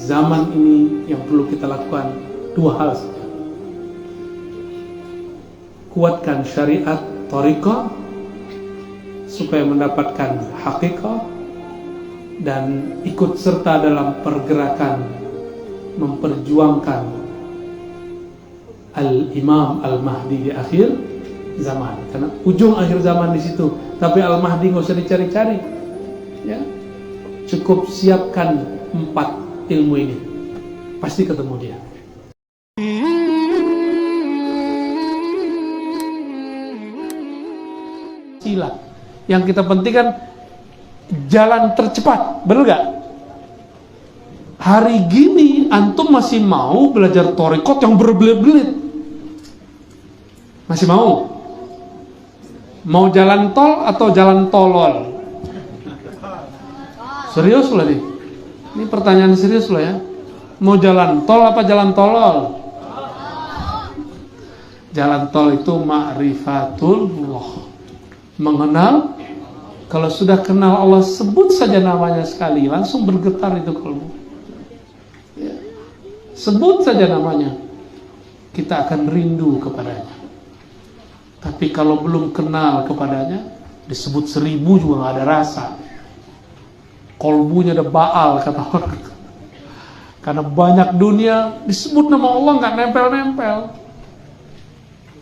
zaman ini yang perlu kita lakukan dua hal saja. Kuatkan syariat thariqah supaya mendapatkan haqiqah, dan ikut serta dalam pergerakan memperjuangkan Al-Imam Al-Mahdi di akhir zaman. Karena ujung akhir zaman di situ. Tapi Al-Mahdi nggak usah dicari-cari, ya. Cukup siapkan 4 ilmu ini, pasti ketemu dia. Silat. Yang kita pentingkan jalan tercepat, bener gak? Hari gini antum masih mau belajar thariqat yang berbelit-belit? Masih mau? Mau jalan tol atau jalan tolol? Serius loh nih. Ini pertanyaan serius loh ya. Mau jalan tol apa jalan tolol? Jalan tol itu ma'rifatullah, mengenal. Kalau sudah kenal Allah, sebut saja namanya sekali, langsung bergetar itu kalbu, ya. Sebut saja namanya, kita akan rindu kepadanya. Tapi kalau belum kenal kepadanya, disebut 1000 juga gak ada rasa. Kolbunya ada baal, kata orang. Karena banyak dunia disebut nama Allah gak nempel-nempel,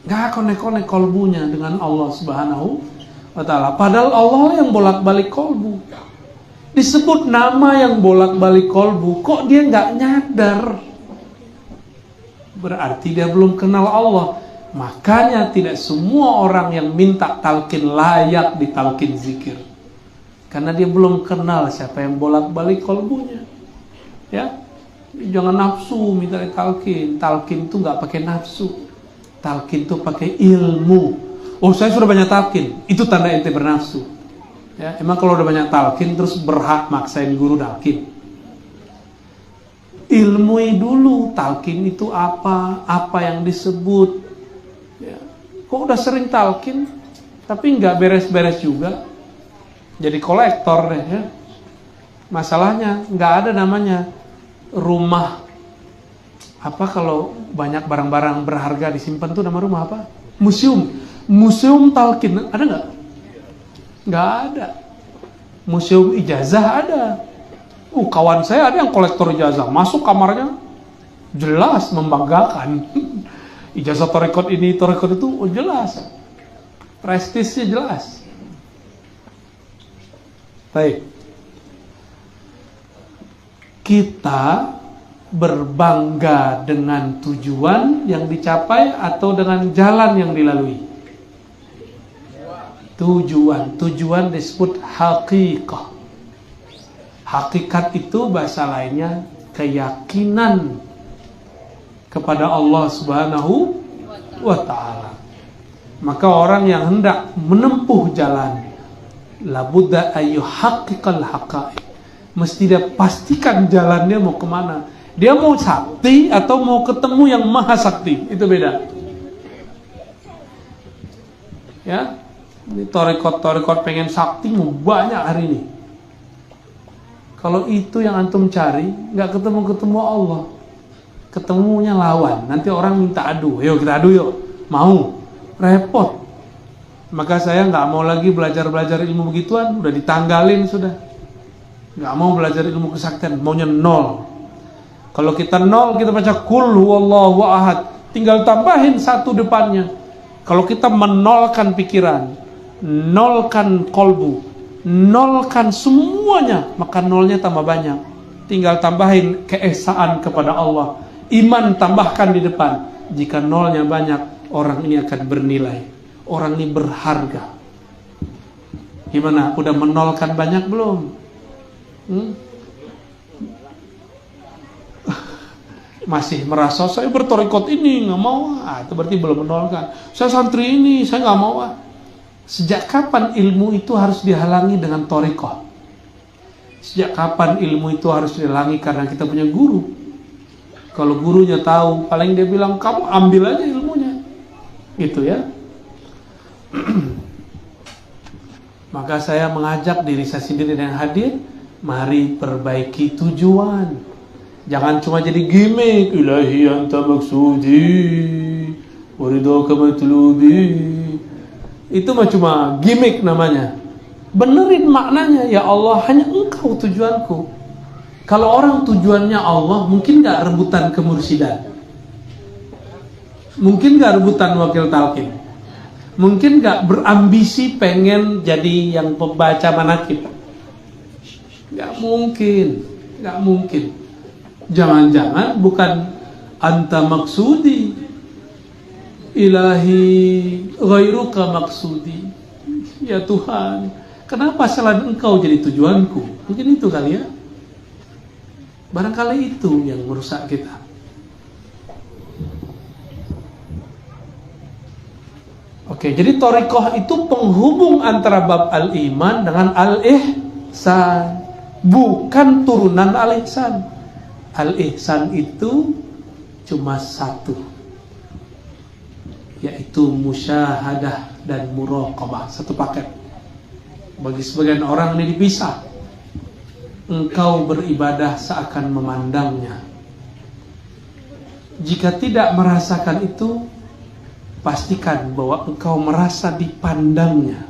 gak konek-konek kolbunya dengan Allah Subhanahu wa ta'ala. Padahal Allah yang bolak-balik kolbu. Disebut nama yang bolak-balik kolbu, kok dia gak nyadar? Berarti dia belum kenal Allah. Makanya tidak semua orang yang minta talqin layak ditalqin zikir, karena dia belum kenal siapa yang bolak-balik kolbunya, ya. Jangan nafsu minta talqin. Talqin itu nggak pakai nafsu. Talqin itu pakai ilmu. Oh, saya sudah banyak talqin, itu tanda ente bernafsu, ya. Emang kalau udah banyak talqin terus berhak maksain guru talqin? Ilmui dulu talqin itu apa yang disebut, ya. Kok udah sering talqin tapi nggak beres-beres juga, jadi kolektor deh, ya. Masalahnya nggak ada namanya rumah apa, kalau banyak barang-barang berharga disimpan tuh nama rumah apa? Museum talqin ada nggak? Nggak ada. Museum ijazah ada. Kawan saya ada yang kolektor ijazah, masuk kamarnya jelas membanggakan. Ijazah thariqat ini, thariqat itu, jelas. Prestisnya jelas. Baik. Kita berbangga dengan tujuan yang dicapai atau dengan jalan yang dilalui? Tujuan disebut haqiqah. Hakikat itu bahasa lainnya keyakinan kepada Allah Subhanahu wa ta'ala. Maka orang yang hendak menempuh jalan, labudda ayyuhaqqiqal haqa'iq, mesti dia pastikan jalannya mau kemana. Dia mau sakti atau mau ketemu yang maha sakti, itu beda, ya. Ini thariqat pengen sakti mau banyak hari ini. Kalau itu yang antum cari, nggak ketemu Allah, ketemunya lawan. Nanti orang minta adu, yuk kita adu yuk, mau, repot. Maka saya nggak mau lagi belajar ilmu begituan, udah ditanggalin sudah. Nggak mau belajar ilmu kesaktian, maunya 0. Kalau kita 0, kita baca kul huwallahu ahad, tinggal tambahin 1 depannya. Kalau kita menolkan pikiran, nolkan kolbu, nolkan semuanya, maka nolnya tambah banyak. Tinggal tambahin keesaan kepada Allah, iman tambahkan di depan. Jika nolnya banyak, orang ini akan bernilai, orang ini berharga. Gimana? Udah menolkan banyak belum? Masih merasa saya berthariqat ini nggak mau, itu berarti belum menolkan. Saya santri ini saya nggak mau. Sejak kapan ilmu itu harus dihalangi dengan thariqah? Sejak kapan ilmu itu harus dihalangi karena kita punya guru? Kalau gurunya tahu, paling dia bilang kamu ambil aja ilmunya, gitu ya. Maka saya mengajak diri saya sendiri dan hadir, mari perbaiki tujuan. Jangan cuma jadi gimmick, ilahi anta maksudi waridhaka matlubi. Itu mah cuma gimmick namanya. Benerin maknanya, ya Allah hanya engkau tujuanku. Kalau orang tujuannya Allah, mungkin gak rebutan kemursidan, mungkin gak rebutan wakil talqin, mungkin gak berambisi pengen jadi yang pembaca manaqib. Gak mungkin, gak mungkin. Jangan-jangan bukan anta maksudi ilahi ghairuka maksudi. Ya Tuhan, kenapa selain engkau jadi tujuanku? Mungkin itu kali ya. Barangkali itu yang merusak kita. Oke, jadi thariqah itu penghubung antara bab al-iman dengan al-ihsan, bukan turunan al-ihsan. Al-ihsan itu cuma satu, yaitu musyahadah dan muraqabah, satu paket. Bagi sebagian orang ini dipisah. Engkau beribadah seakan memandangnya. Jika tidak merasakan itu, pastikan bahwa engkau merasa dipandangnya.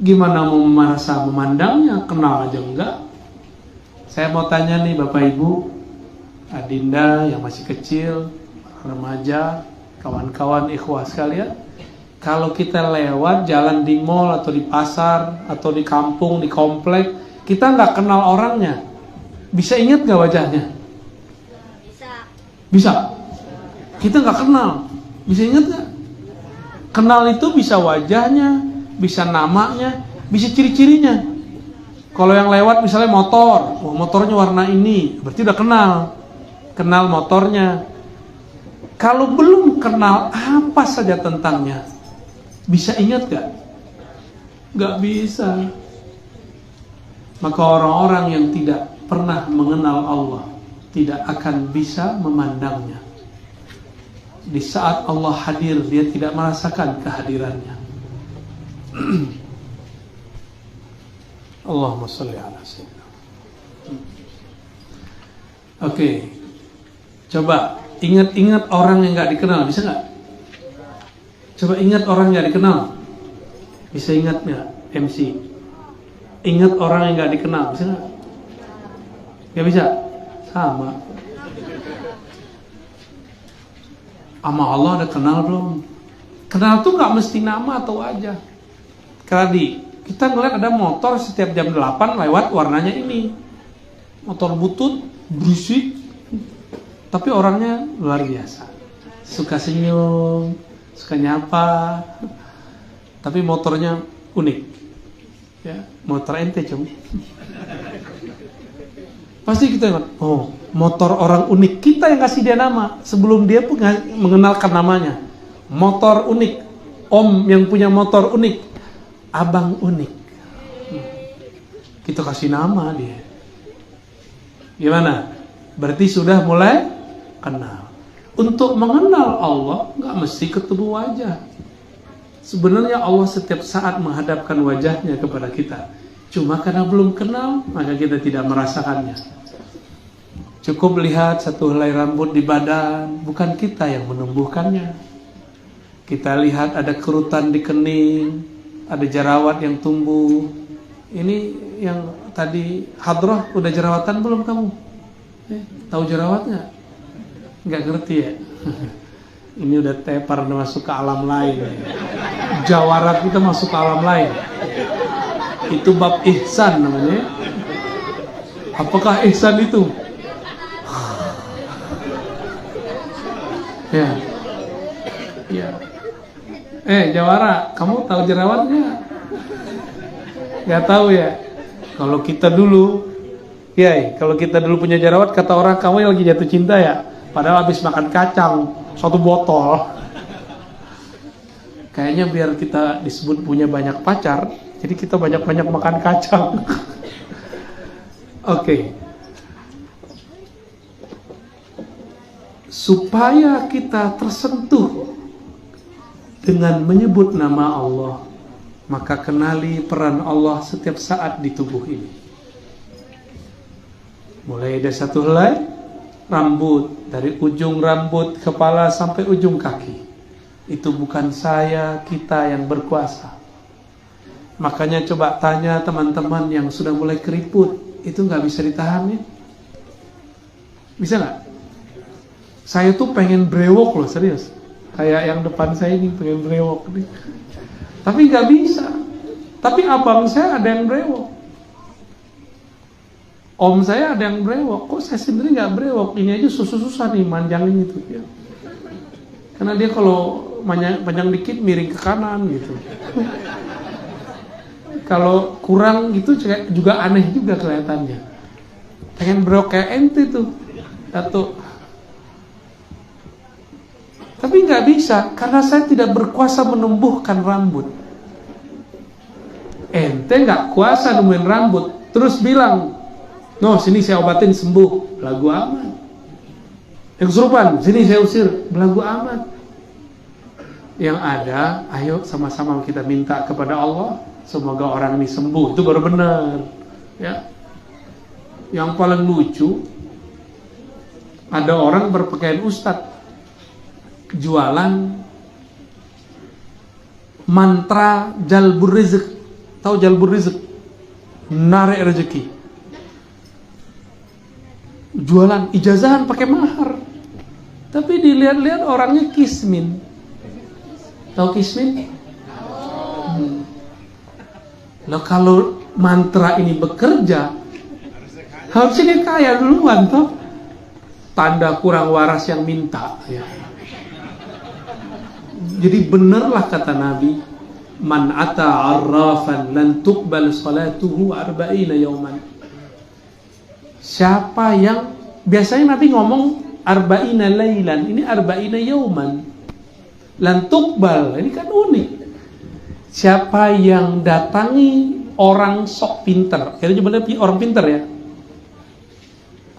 Gimana mau merasa memandangnya? Kenal aja enggak? Saya mau tanya nih Bapak Ibu, Adinda yang masih kecil, remaja, kawan-kawan ikhwah sekalian, kalau kita lewat jalan di mall atau di pasar atau di kampung, di komplek, kita nggak kenal orangnya, bisa ingat nggak wajahnya? Bisa. Kita nggak kenal, bisa ingat nggak? Kenal itu bisa wajahnya, bisa namanya, bisa ciri-cirinya. Kalau yang lewat misalnya motor, motornya warna ini, berarti udah kenal motornya. Kalau belum kenal apa saja tentangnya, bisa ingat gak? Gak bisa. Maka orang-orang yang tidak pernah mengenal Allah tidak akan bisa memandangnya. Di saat Allah hadir, dia tidak merasakan kehadirannya. Allahumma sholli ala sayyidina. Oke, coba ingat-ingat orang yang gak dikenal, bisa gak? Coba ingat orang yang gak dikenal. Bisa ingat gak MC? Ingat orang yang gak dikenal, bisa gak? Gak bisa? Sama. Sama Allah ada kenal belum? Kenal tuh gak mesti nama atau wajah. Tadi kita ngeliat ada motor setiap jam 8 lewat warnanya ini. Motor butut, berisik, tapi orangnya luar biasa. Suka senyum, suka nyapa, tapi motornya unik. Ya, motor ente cum. Pasti kita ingat, oh motor orang unik. Kita yang kasih dia nama sebelum dia pun mengenalkan namanya. Motor unik, om yang punya motor unik, abang unik. Kita kasih nama dia. Gimana? Berarti sudah mulai kenal. Untuk mengenal Allah nggak mesti ketemu wajah. Sebenarnya Allah setiap saat menghadapkan wajahnya kepada kita. Cuma karena belum kenal, maka kita tidak merasakannya. Cukup lihat satu helai rambut di badan, bukan kita yang menumbuhkannya. Kita lihat ada kerutan di kening, ada jerawat yang tumbuh. Ini yang tadi hadrah, udah jerawatan belum kamu? Tahu jerawat nggak? Nggak ngerti ya? Ini udah tepar, udah masuk ke alam lain. Jawara kita masuk ke alam lain. Itu bab ihsan namanya. Apakah ihsan itu? Ya. Ya. Jawara, kamu tahu jerawatnya? Gak tahu ya. Kalau kita dulu, kalau kita dulu punya jerawat, kata orang kamu yang lagi jatuh cinta ya. Padahal habis makan kacang 1 botol. Kayaknya biar kita disebut punya banyak pacar, jadi kita banyak-banyak makan kacang. Oke. Supaya kita tersentuh dengan menyebut nama Allah, maka kenali peran Allah setiap saat di tubuh ini. Mulai dari satu helai rambut, dari ujung rambut kepala sampai ujung kaki. Itu bukan saya, kita yang berkuasa. Makanya coba tanya teman-teman yang sudah mulai keriput, itu nggak bisa ditahan ya? Bisa nggak? Saya tuh pengen brewok loh, serius. Kayak yang depan saya ini pengen brewok nih. Tapi nggak bisa. Tapi abang saya ada yang brewok. Om saya ada yang brewok. Kok saya sendiri nggak brewok? Ini aja susah-susah nih manjangin itu ya. Karena dia kalau panjang dikit miring ke kanan gitu. Kalau kurang gitu juga aneh juga kelihatannya. Pengen brewok kayak ente tuh. Satu. Tapi nggak bisa karena saya tidak berkuasa menumbuhkan rambut. Ente nggak kuasa nemuin rambut, terus bilang, no sini saya obatin sembuh, belagu amat. Yang kesurupan, sini saya usir, belagu amat. Yang ada, ayo sama-sama kita minta kepada Allah, semoga orang ini sembuh, itu baru benar. Ya. Yang paling lucu, ada orang berpakaian ustadz, jualan mantra jalbur rizq. Tahu jalbur rizq? Narik rezeki. Jualan ijazahan pakai mahar. Tapi dilihat-lihat orangnya kismin. Tahu kismin? Loh kalau mantra ini bekerja, harusnya dia kaya duluan toh. Tanda kurang waras yang minta ya. Jadi benarlah kata Nabi, man ata arrafan lan tuqbal salatuhu 40 yawman. Siapa yang biasanya Nabi ngomong 40 lailan, ini 40 yawman. Lan tuqbal, ini kan unik. Siapa yang datangi orang sok pinter, itu sebenarnya orang pinter ya.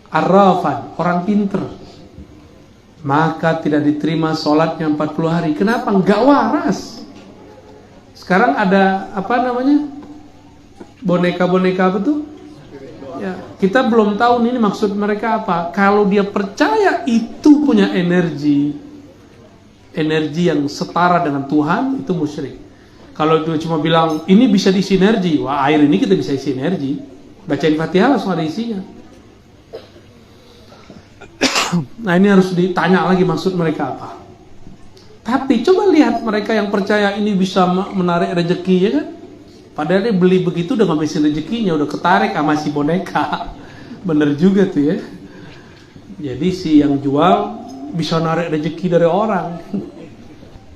Arrafan, orang pinter, maka tidak diterima sholatnya 40 hari. Kenapa? Enggak waras. Sekarang ada apa namanya? Boneka-boneka apa tuh? Ya, kita belum tahu ini maksud mereka apa. Kalau dia percaya itu punya energi yang setara dengan Tuhan, itu musyrik. Kalau dia cuma bilang ini bisa diisi energi, wah air ini kita bisa isi energi. Bacain Fatihah langsung ada isinya. Nah ini harus ditanya lagi maksud mereka apa. Tapi coba lihat mereka yang percaya ini bisa menarik rezeki ya kan. Padahal dia beli begitu udah ngabisin rezekinya, udah ketarik sama si boneka. Bener juga tuh ya. Jadi si yang jual bisa narik rezeki dari orang.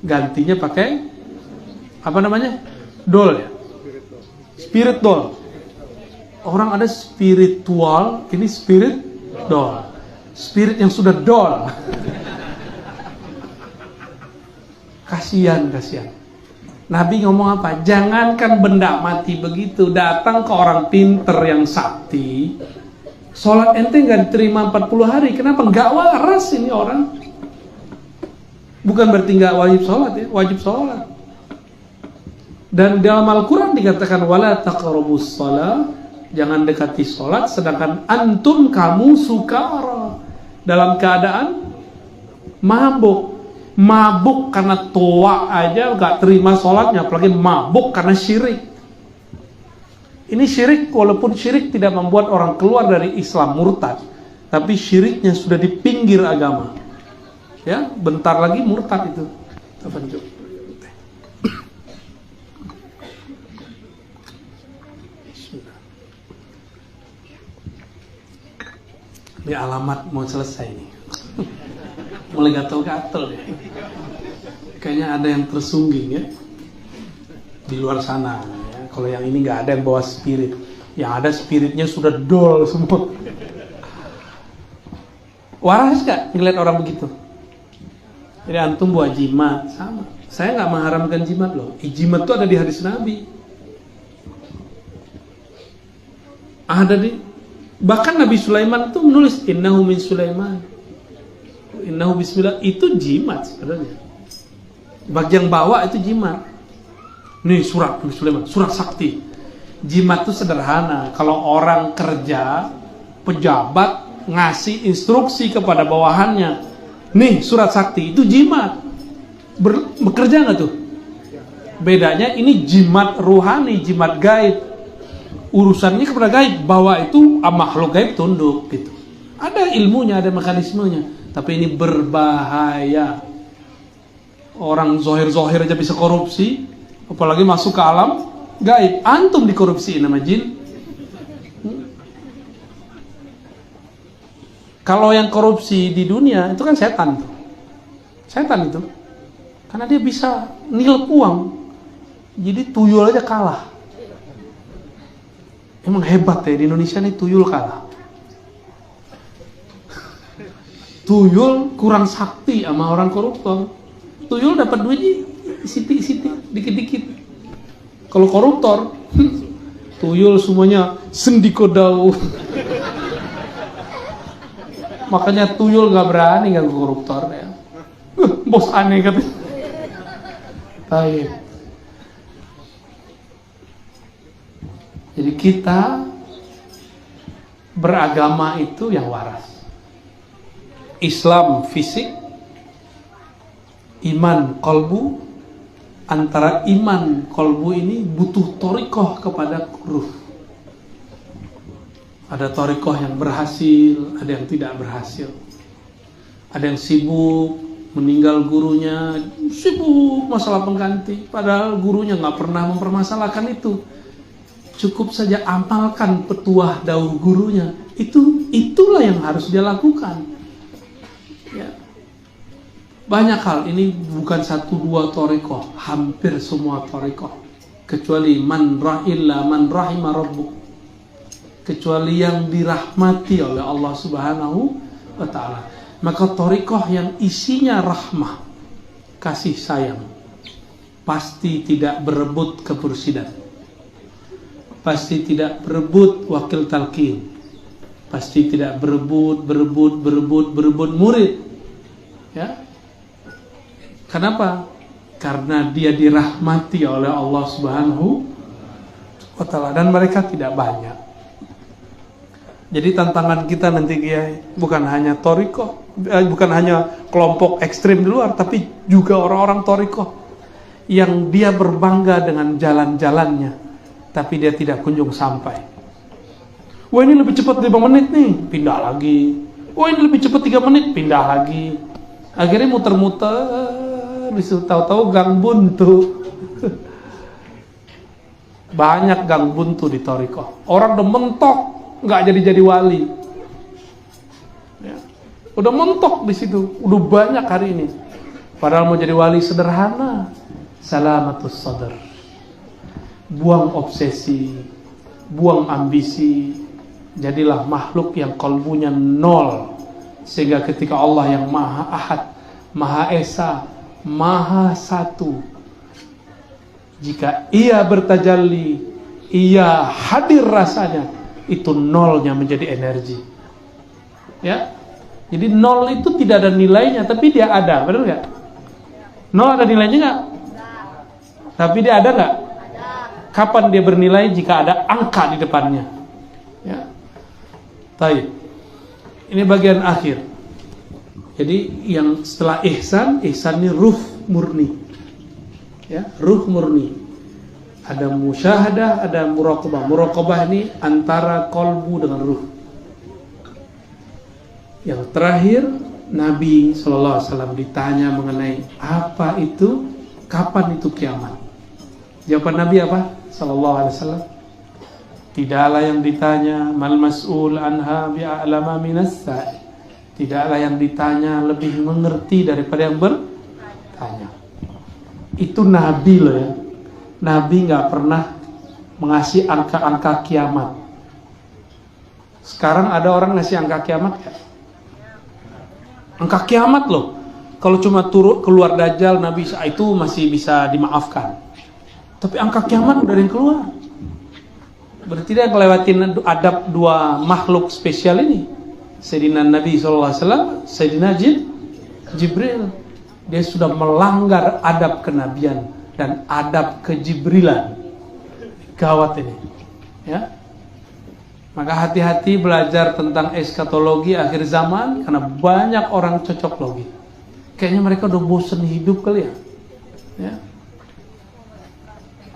Gantinya pakai apa namanya? Doll ya. Spirit doll. Orang ada spiritual, ini spirit doll. Spirit yang sudah doll. Kasihan. Nabi ngomong apa? Jangankan benda mati begitu, datang ke orang pinter yang sakti, sholat ente nggak diterima 40 hari. Kenapa? Nggak waras ini orang. Bukan berarti nggak wajib sholat ya, wajib sholat. Dan dalam Al-Quran dikatakan wala taqrabus shalah, jangan dekati sholat, sedangkan antum kamu sukara, dalam keadaan mabuk karena tua aja gak terima sholatnya, apalagi mabuk karena syirik. Ini syirik, walaupun syirik tidak membuat orang keluar dari Islam murtad, tapi syiriknya sudah di pinggir agama ya, bentar lagi murtad itu. Apa itu? Ini alamat mau selesai nih. Mulai gatel-gatel ya. Kayaknya ada yang tersungging ya di luar sana ya. Kalau yang ini nggak ada yang bawa spirit, yang ada spiritnya sudah dol semua. Waras gak ngeliat orang begitu? Jadi antum buat jimat sama. Saya nggak mengharamkan jimat loh. Jimat itu ada di hadis Nabi. Ada di. Bahkan Nabi Sulaiman itu menulis innahu min Sulaiman, innahu bismillah, itu jimat sebenarnya. Bagian bawah itu jimat. Nih surat Nabi Sulaiman, surat sakti. Jimat itu sederhana. Kalau orang kerja pejabat ngasih instruksi kepada bawahannya, nih surat sakti, itu jimat. Bekerja nggak tuh? Bedanya ini jimat ruhani, jimat gaib. Urusannya kepada gaib, bahwa itu makhluk gaib tunduk gitu. Ada ilmunya, ada mekanismenya, tapi ini berbahaya. Orang zohir-zohir aja bisa korupsi, apalagi masuk ke alam gaib. Antum dikorupsiin sama jin. Kalau yang korupsi di dunia itu kan setan tuh. Setan itu. Karena dia bisa nilep uang. Jadi tuyul aja kalah. Emang hebat ya, di Indonesia nih tuyul kalah. Tuyul kurang sakti sama orang koruptor. Tuyul dapat duitnya sitik-sitik, dikit-dikit. Kalau koruptor, tuyul semuanya sendikodau. Makanya tuyul gak berani ganggu koruptor ya. Bos aneh katanya. Baik. Jadi kita beragama itu yang waras. Islam fisik, iman kolbu. Antara iman kolbu ini butuh thariqah kepada ruh. Ada thariqah yang berhasil, ada yang tidak berhasil. Ada yang sibuk meninggal gurunya, sibuk masalah pengganti, padahal gurunya nggak pernah mempermasalahkan itu. Cukup saja amalkan petuah dahulu gurunya. Itulah yang harus dia lakukan. Ya. Banyak hal, ini bukan satu dua thariqah, hampir semua thariqah. Kecuali man rahima rabbuk. Kecuali yang dirahmati oleh Allah Subhanahu wa ta'ala. Maka thariqah yang isinya rahmah, kasih sayang, pasti tidak berebut kemursidan, pasti tidak berebut wakil talqin, pasti tidak berebut murid. Ya. Kenapa? Karena dia dirahmati oleh Allah Subhanahu wa ta'ala, dan mereka tidak banyak. Jadi tantangan kita nanti bukan hanya thariqah, bukan hanya kelompok ekstrim di luar, tapi juga orang-orang thariqah yang dia berbangga dengan jalan-jalannya, tapi dia tidak kunjung sampai. Wah, ini lebih cepat 5 menit nih, pindah lagi. Wah, ini lebih cepat 3 menit, pindah lagi. Akhirnya muter-muter, disuruh tahu-tahu gang buntu. Banyak gang buntu di thariqah. Orang udah mentok, nggak jadi wali, ya. Udah mentok di situ, udah banyak hari ini. Padahal mau jadi wali sederhana, salamatus sadar, buang obsesi, buang ambisi, jadilah makhluk yang kalbunya nol, sehingga ketika Allah yang Maha Ahad, Maha Esa, Maha Satu, jika ia bertajalli, ia hadir rasanya, itu nolnya menjadi energi. Ya. Jadi nol itu tidak ada nilainya, tapi dia ada, benar nggak? Nol ada nilainya nggak? Tapi dia ada nggak? Kapan dia bernilai? Jika ada angka di depannya. Ya. Baik. Ini bagian akhir. Jadi yang setelah ihsan ini ruh murni. Ya, ruh murni. Ada musyahadah, ada muraqabah. Muraqabah ini antara kolbu dengan ruh. Yang terakhir, Nabi SAW ditanya mengenai apa itu, kapan itu kiamat. Jawaban Nabi apa? SAW, tidaklah yang ditanya mal mas'ul anha bi'a'lama minas sa'i. Tidaklah yang ditanya lebih mengerti daripada yang bertanya. Itu Nabi loh ya. Nabi nggak pernah mengasih angka-angka kiamat. Sekarang ada orang ngasih angka kiamat ya? Angka kiamat loh. Kalau cuma turun keluar Dajjal, Nabi itu masih bisa dimaafkan. Tapi angka kiamat udah ada yang keluar. Berarti dia ngelewatin adab dua makhluk spesial ini. Sayyidina Nabi SAW, Sayyidina Jibril. Dia sudah melanggar adab kenabian dan adab kejibrilan. Gawat ini. Ya. Maka hati-hati belajar tentang eskatologi akhir zaman, karena banyak orang cocok logi. Kayaknya mereka udah bosen hidup kali ya. Ya.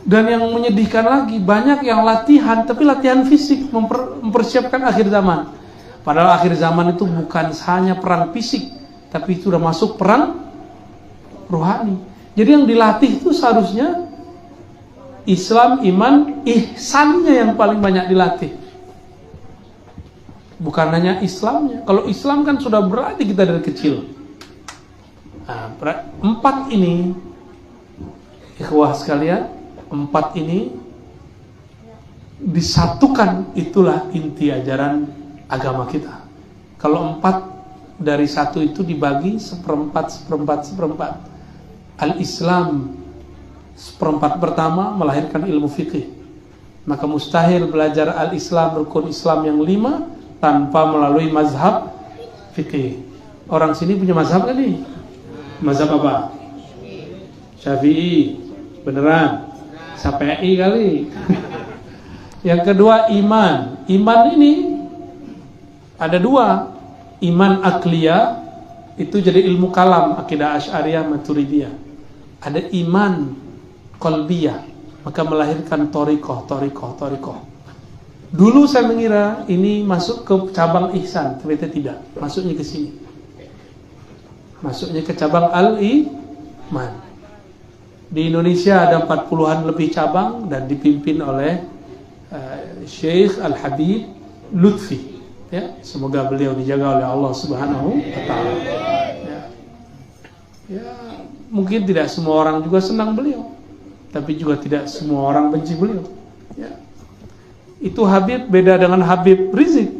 Dan yang menyedihkan lagi, banyak yang latihan, tapi latihan fisik, mempersiapkan akhir zaman. Padahal akhir zaman itu bukan hanya perang fisik, tapi itu sudah masuk perang rohani. Jadi yang dilatih itu seharusnya Islam, iman, ihsannya yang paling banyak dilatih. Bukan hanya Islamnya. Kalau Islam kan sudah berlatih kita dari kecil. Nah, 4 ini, ikhwah sekalian, 4 ini disatukan, itulah inti ajaran agama kita. Kalau 4 dari 1 itu dibagi seperempat. Al-Islam, seperempat pertama melahirkan ilmu fikih. Maka mustahil belajar al-Islam, rukun Islam yang 5 tanpa melalui mazhab fikih. Orang sini punya mazhab kan nih? Mazhab apa? Syafi'i. Beneran? Syafi'i kali. Yang kedua iman. Iman ini ada 2. Iman akliyah, itu jadi ilmu kalam, akidah Asy'ariyah, Maturidiyah. Ada iman qalbiyah, maka melahirkan thariqah. Dulu saya mengira ini masuk ke cabang ihsan, ternyata tidak. Masuknya ke sini. Masuknya ke cabang al-iman. Di Indonesia ada 40-an lebih cabang dan dipimpin oleh Syekh Al-Habib Lutfi. Ya, semoga beliau dijaga oleh Allah Subhanahu wa taala. Ya, mungkin tidak semua orang juga senang beliau, tapi juga tidak semua orang benci beliau. Ya. Itu Habib beda dengan Habib Rizik.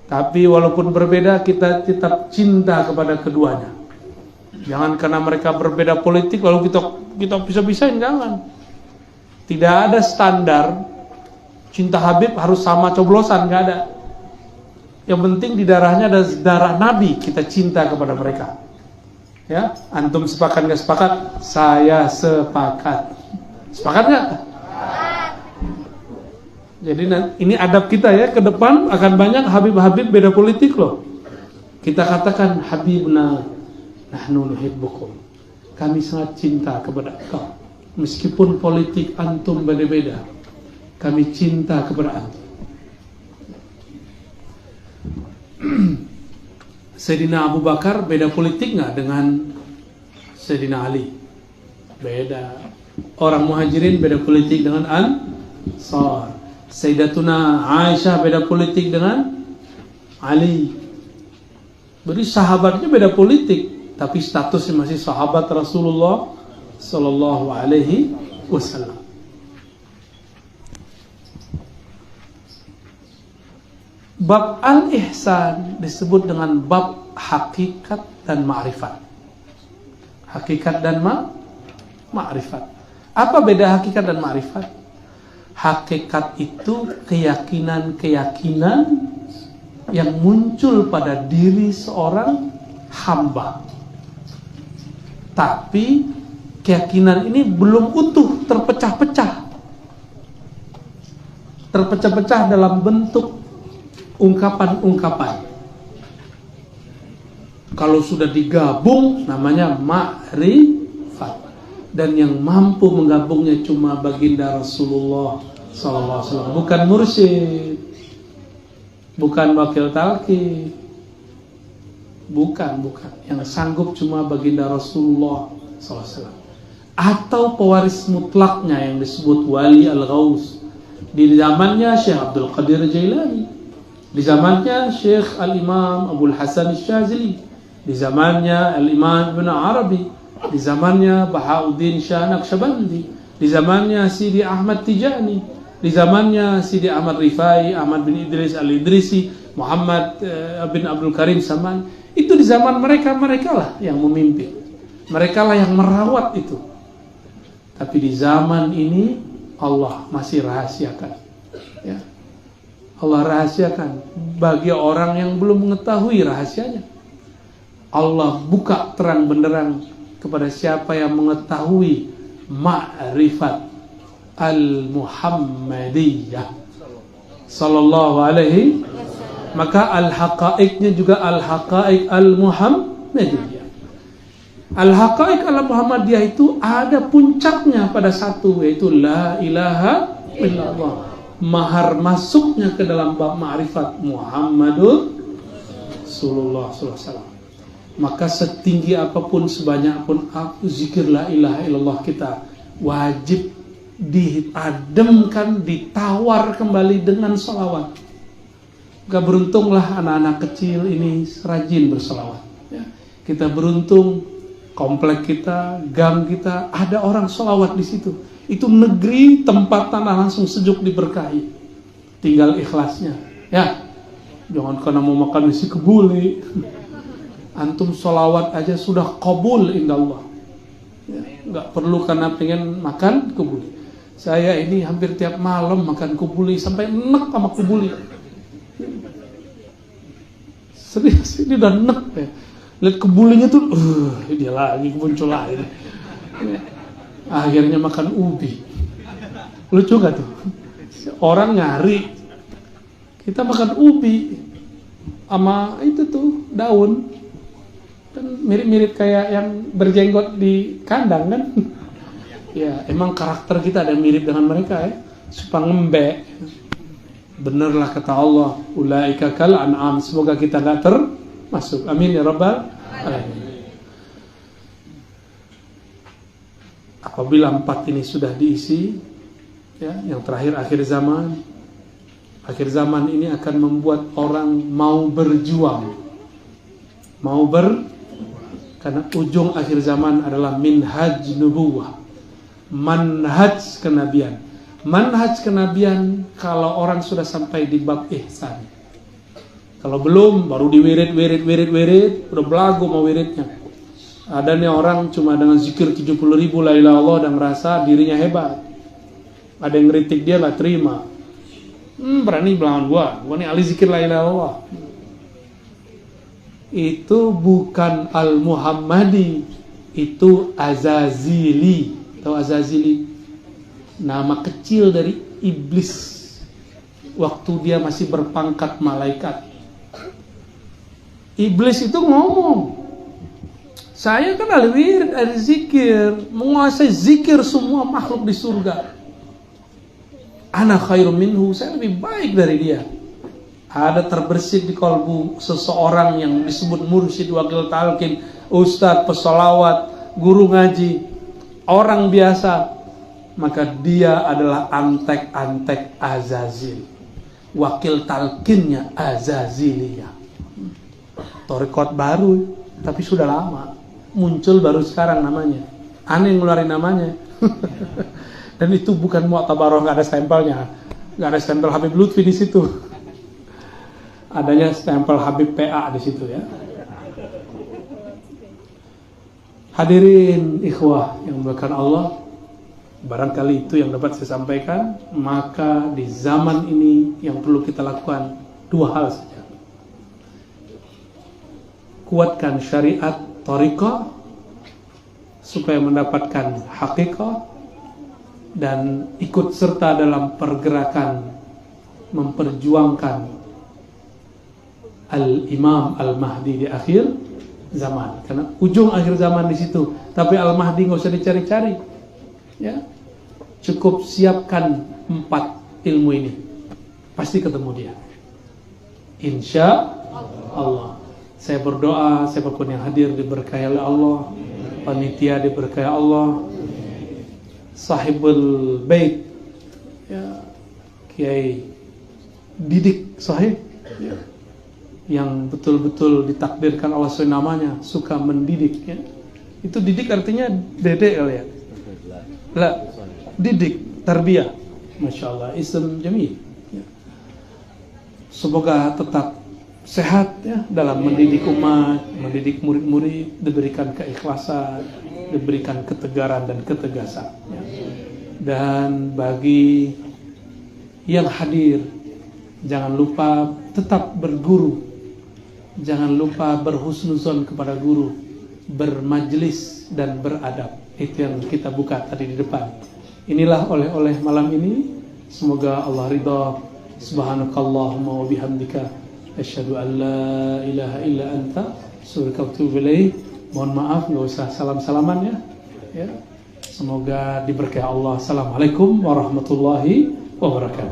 Tapi walaupun berbeda, kita tetap cinta kepada keduanya. Jangan karena mereka berbeda politik lalu kita bisa-bisain, jangan. Tidak ada standar cinta Habib harus sama coblosan, nggak ada. Yang penting di darahnya ada darah Nabi, kita cinta kepada mereka. Ya, antum sepakat nggak sepakat? Saya sepakat. Sepakat nggak? Jadi ini adab kita ya, ke depan akan banyak Habib-Habib beda politik loh. Kita katakan Habibna nahnu nuhibbukum. Kami sangat cinta kepada engkau. Meskipun politik antum beda-beda, kami cinta kepada antum. Sayyidina Abu Bakar beda politik nggak dengan Sayyidina Ali? Beda. Orang Muhajirin beda politik dengan Ansar. Sayyidatuna Aisyah beda politik dengan Ali. Jadi sahabatnya beda politik, tapi statusnya masih sahabat Rasulullah Sallallahu Alaihi Wasallam. Bab al-ihsan disebut dengan bab hakikat dan ma'rifat. Hakikat dan ma'rifat. Apa beda hakikat dan ma'rifat? Hakikat itu keyakinan-keyakinan yang muncul pada diri seorang hamba. Tapi keyakinan ini belum utuh, terpecah-pecah. Terpecah-pecah dalam bentuk ungkapan-ungkapan. Kalau sudah digabung namanya ma'rifat. Dan yang mampu menggabungnya cuma baginda Rasulullah SAW. Bukan mursyid, bukan wakil talqin, bukan. Yang sanggup cuma baginda Rasulullah SAW. Atau pewaris mutlaknya yang disebut wali al-ghaus. Di zamannya Syekh Abdul Qadir Jailani, di zamannya Syekh Al-Imam Abdul Hasan Syazili, di zamannya Al-Imam Ibn Arabi, di zamannya Bahauddin Shah Naqsyabandi, di zamannya Sidi Ahmad Tijani, di zamannya Sidi Ahmad Rifai, Ahmad bin Idris Al-Idrisi, Muhammad bin Abdul Karim Saman. Itu di zaman mereka lah yang memimpin, mereka lah yang merawat itu. Tapi di zaman ini Allah masih rahasiakan, ya. Allah rahasiakan bagi orang yang belum mengetahui rahasianya. Allah buka terang benderang kepada siapa yang mengetahui ma'rifat al-Muhammadiyah. sallallahu alaihi. Maka al-haqaiqnya juga al-haqaiq al-muhammadiyah. Al-haqaiq al-muhammadiyah itu ada puncaknya pada satu, yaitu la ilaha illallah. Mahar masuknya ke dalam bab ma'rifat Muhammadur Rasulullah SAW. Maka setinggi apapun, sebanyak pun zikir la ilaha illallah kita, wajib diademkan, ditawar kembali dengan sholawat. Gak beruntunglah anak-anak kecil ini rajin bersolawat ya. Kita beruntung, komplek kita, gang kita ada orang sholawat di situ. Itu negeri tempat tanah langsung sejuk diberkahi. Tinggal ikhlasnya ya. Jangan karena mau makan nasi kebuli antum sholawat aja sudah qabul indallah ya. Gak perlu karena pengen makan kebuli. Saya ini hampir tiap malam makan kebuli sampai enek sama kebuli. Serius, ini udah enek ya. Lihat kebulinya tuh, dia lagi muncul lagi. Akhirnya makan ubi. Lucu gak tuh? Orang nyari, kita makan ubi sama itu tuh daun. Kan mirip-mirip kayak yang berjenggot di kandang kan. Ya emang karakter kita ada mirip dengan mereka ya. Suka ngembek. Benerlah kata Allah, ulaika kal an'am. Semoga kita gak termasuk. Amin ya rabbal alamin. Apabila 4 ini sudah diisi ya, yang terakhir akhir zaman. Akhir zaman ini akan membuat orang mau berjuang, karena ujung akhir zaman adalah minhaj nubuwah, manhaj kenabian. Manhaj kenabian kalau orang sudah sampai di bab ihsan. Kalau belum, baru diwirid, udah belagu mau wiridnya. Ada nih orang cuma dengan zikir 70.000 la ilaha illallah dan merasa dirinya hebat. Ada yang ngeritik dia lah terima. Berani melawan gua nih ahli zikir la ilaha illallah. Itu bukan al-Muhammadi, itu Azazili. Tahu Azazili? Nama kecil dari iblis waktu dia masih berpangkat malaikat. Iblis itu ngomong, saya kan ahli wirid, ahli zikir, menguasai zikir semua makhluk di surga. Ana khairum minhu, saya lebih baik dari dia. Ada terbersit di kalbu seseorang yang disebut mursyid, wakil talqin, ustadz, pesolawat, guru ngaji, orang biasa. Maka dia adalah antek-antek Azazil, wakil talqinnya Azaziliyah. Thariqat baru, tapi sudah lama, muncul baru sekarang namanya. Aneh ngeluarin namanya. Dan itu bukan mu'tabaroh, nggak ada stempelnya, nggak ada stempel Habib Lutfi di situ. Adanya stempel Habib PA di situ ya. Hadirin ikhwah yang dimuliakan Allah, barangkali itu yang dapat saya sampaikan. Maka di zaman ini yang perlu kita lakukan 2 hal saja. Kuatkan syariat thariqah supaya mendapatkan hakikat, dan ikut serta dalam pergerakan memperjuangkan Al-Imam Al-Mahdi di akhir zaman. Karena ujung akhir zaman di situ. Tapi Al-Mahdi nggak usah dicari-cari ya. Cukup siapkan 4 ilmu ini, pasti ketemu dia, insya Allah. Saya berdoa siapapun yang hadir diberkahi oleh Allah, panitia diberkahi Allah, sahibul bait ya, Kiai Didik Sahib ya, yang betul-betul ditakdirkan Allah sesuai namanya, suka mendidik ya. Itu didik artinya dedek ya. Lah, didik, tarbiyah. Masya Allah, ism jamil ya. Semoga tetap sehat ya dalam mendidik umat, mendidik murid-murid, diberikan keikhlasan, diberikan ketegaran dan ketegasan ya. Dan bagi yang hadir, jangan lupa tetap berguru, jangan lupa berhusnuzon kepada guru, bermajlis dan beradab. Itu yang kita buka tadi di depan. Inilah oleh-oleh malam ini. Semoga Allah ridha, Subhanakallahumma wa bihamdika asyhadu an la ilaha illa anta astaghfiruka wa atubu ilaik. Mohon maaf nggak usah salam-salaman ya. Semoga diberkahi Allah. Assalamualaikum warahmatullahi wabarakatuh.